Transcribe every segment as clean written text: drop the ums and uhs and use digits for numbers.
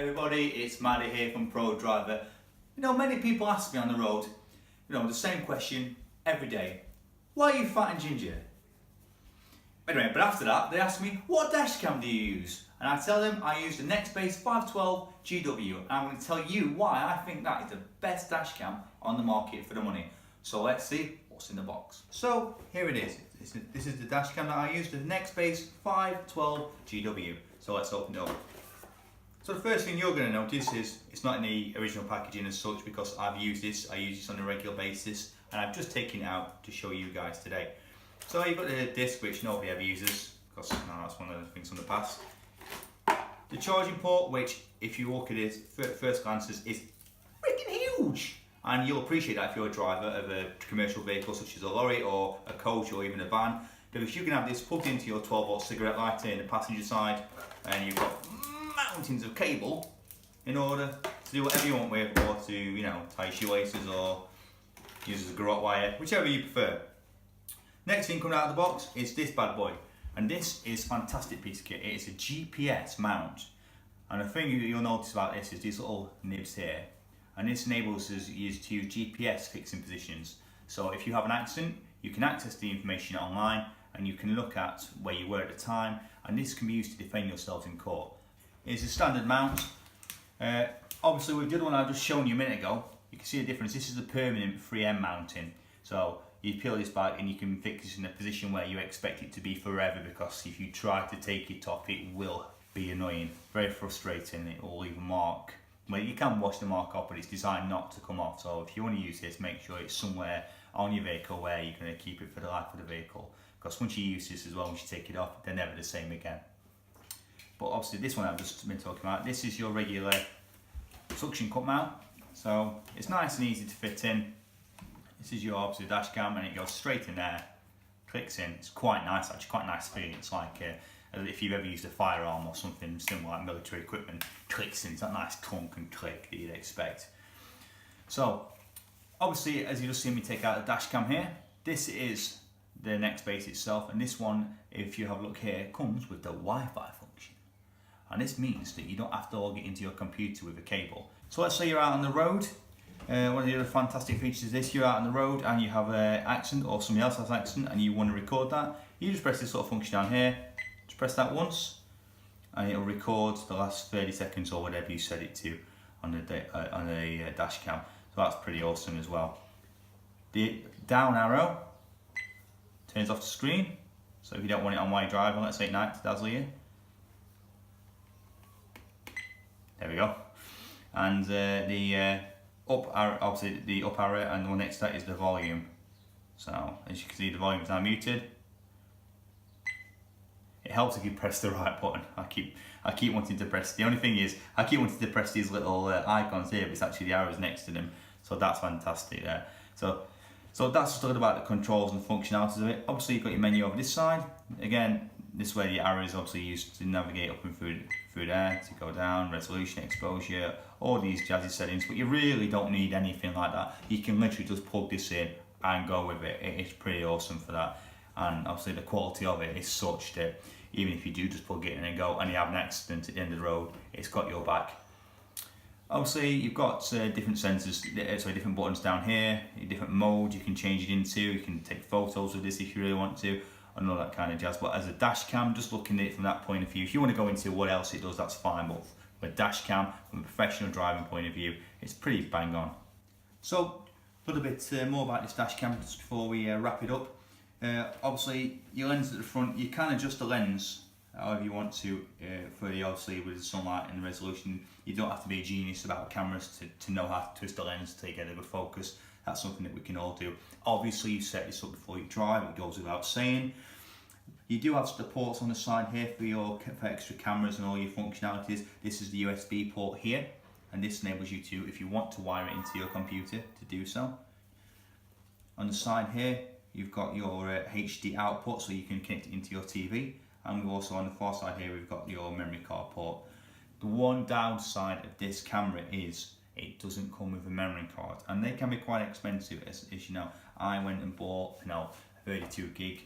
everybody, it's Maddie here from Pro Driver. You know, many people ask me on the road, the same question every day. Why are you fat and ginger? Anyway, but after that, they ask me, what dash cam do you use? And I tell them I use the Nextbase 512 GW, and I'm going to tell you why I think that is the best dash cam on the market for the money. So let's see what's in the box. So here it is. This is the dash cam that I use, the Nextbase 512 GW. So let's open it up. So the first thing you're going to notice is it's not in the original packaging as such, because I use this on a regular basis, and I've just taken it out to show you guys today. So you've got the disc, which nobody ever uses, because that's one of the things from the past. The charging port, which if you look at it first glances is freaking huge, and you'll appreciate that if you're a driver of a commercial vehicle such as a lorry or a coach or even a van, because you can have this plugged into your 12-volt cigarette lighter in the passenger side, and you've got mountains of cable in order to do whatever you want with, or to tie your shoelaces or use as a garrote wire, whichever you prefer. Next thing coming out of the box is this bad boy, and this is a fantastic piece of kit. It is a GPS mount, and the thing you'll notice about this is these little nibs here, and this enables us to use GPS fixing positions. So if you have an accident, you can access the information online and you can look at where you were at the time, and this can be used to defend yourselves in court. It's a standard mount. Obviously with the other one I've just shown you a minute ago, you can see the difference. This is a permanent 3M mounting. So you peel this back and you can fix this in a position where you expect it to be forever, because if you try to take it off, it will be annoying, very frustrating. It will leave a mark. Well, you can wash the mark off, but it's designed not to come off. So if you want to use this, make sure it's somewhere on your vehicle where you're going to keep it for the life of the vehicle, because once you use this as well, once you take it off, they're never the same again. But obviously this one I've just been talking about, this is your regular suction cup mount. So it's nice and easy to fit in. This is your obviously dash cam, and it goes straight in there, clicks in. It's quite nice actually, quite nice feeling. It's like if you've ever used a firearm or something similar like military equipment, clicks in. It's that nice clunk and click that you'd expect. So obviously, as you just seen me take out the dash cam here, this is the Nextbase itself, and this one, if you have a look here, comes with the Wi-Fi function. And this means that you don't have to log it into your computer with a cable. So let's say you're out on the road. One of the other fantastic features is this: you're out on the road and you have an accident, or somebody else has an accident, and you want to record that. You just press this little function down here, just press that once, and it'll record the last 30 seconds or whatever you set it to on the dash cam. So that's pretty awesome as well. The down arrow turns off the screen, so if you don't want it on while you're driving, let's say at night, to dazzle you. There we go. And the up arrow, obviously the up arrow, and the one next to that is the volume. So as you can see, the volume is now muted. It helps if you press the right button. I keep wanting to press. The only thing is, I keep wanting to press these little icons here, but it's actually the arrows next to them. So that's fantastic there. So that's just a little about the controls and the functionalities of it. Obviously you've got your menu over this side. Again, this way the arrow is obviously used to navigate up and through there, to go down, resolution, exposure, all these jazzy settings, but you really don't need anything like that. You can literally just plug this in and go with it. It's pretty awesome for that. And obviously the quality of it is such that even if you do just plug it in and go and you have an accident at the end of the road, it's got your back. Obviously you've got different sensors, different buttons down here, different modes you can change it into. You can take photos of this if you really want to, and all that kind of jazz. But as a dash cam, just looking at it from that point of view, if you want to go into what else it does, that's fine, but from a dash cam, from a professional driving point of view, it's pretty bang on. So a little bit more about this dash cam just before we wrap it up. Obviously your lens at the front, you can adjust the lens however you want to for the, obviously with the sunlight and the resolution. You don't have to be a genius about cameras to know how to twist the lens to get a good focus. That's something that we can all do. Obviously you set this up before you drive, it goes without saying. You do have the ports on the side here for extra cameras and all your functionalities. This is the USB port here, and this enables you to, if you want to wire it into your computer, to do so. On the side here you've got your HD output, so you can connect it into your TV, and we've also on the far side here we've got your memory card port. The one downside of this camera is it doesn't come with a memory card, and they can be quite expensive, as you know. I went and bought a 32 gig.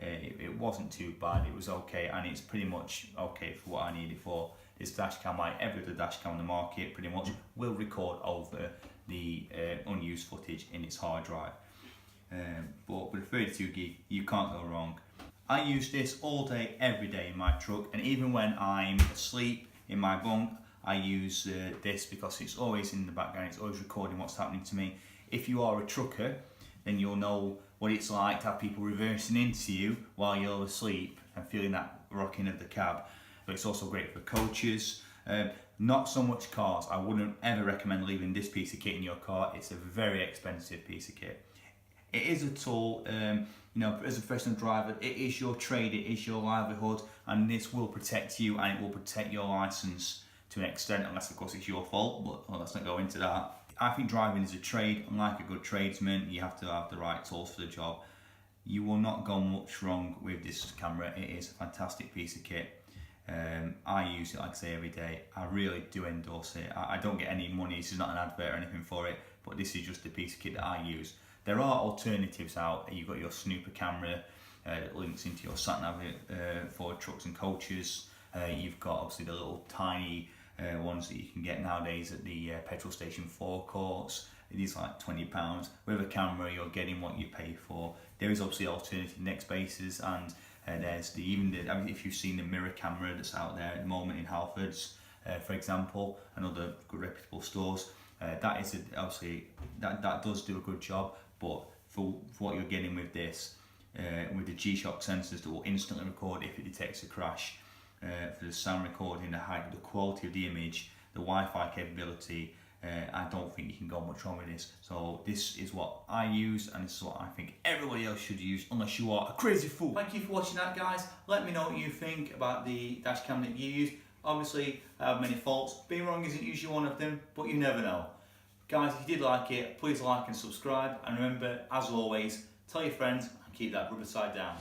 It wasn't too bad, it was okay, and it's pretty much okay for what I need it for. This dashcam, like every other dashcam on the market pretty much, will record over the unused footage in its hard drive. But with a 32 gig, you can't go wrong. I use this all day, every day in my truck, and even when I'm asleep in my bunk, I use this because it's always in the background, it's always recording what's happening to me. If you are a trucker, then you'll know what it's like to have people reversing into you while you're asleep and feeling that rocking of the cab. But it's also great for coaches, not so much cars. I wouldn't ever recommend leaving this piece of kit in your car. It's a very expensive piece of kit. It is a tool, you know, as a professional driver, it is your trade, it is your livelihood, and this will protect you and it will protect your license to an extent, unless of course it's your fault, but let's not go into that. I think driving is a trade, and like a good tradesman, you have to have the right tools for the job. You will not go much wrong with this camera. It is a fantastic piece of kit. I use it, like I say, every day. I really do endorse it. I don't get any money, this is not an advert or anything for it, but this is just a piece of kit that I use. There are alternatives out. You've got your snooper camera that links into your sat-nav for trucks and coaches. You've got obviously the little tiny ones that you can get nowadays at the petrol station forecourts. It is like £20. With a camera, you're getting what you pay for. There is obviously alternative Nextbases, and there's if you've seen the mirror camera that's out there at the moment in Halfords, for example, and other good reputable stores. That is obviously that does do a good job, but for what you're getting with this, with the G-Shock sensors that will instantly record if it detects a crash, for the sound recording, the quality of the image, the Wi-Fi capability, I don't think you can go much wrong with this. So this is what I use, and this is what I think everybody else should use, unless you are a crazy fool. Thank you for watching that, guys. Let me know what you think about the dashcam that you use. Obviously, I have many faults. Being wrong isn't usually one of them, but you never know. Guys, if you did like it, please like and subscribe. And remember, as always, tell your friends and keep that rubber side down.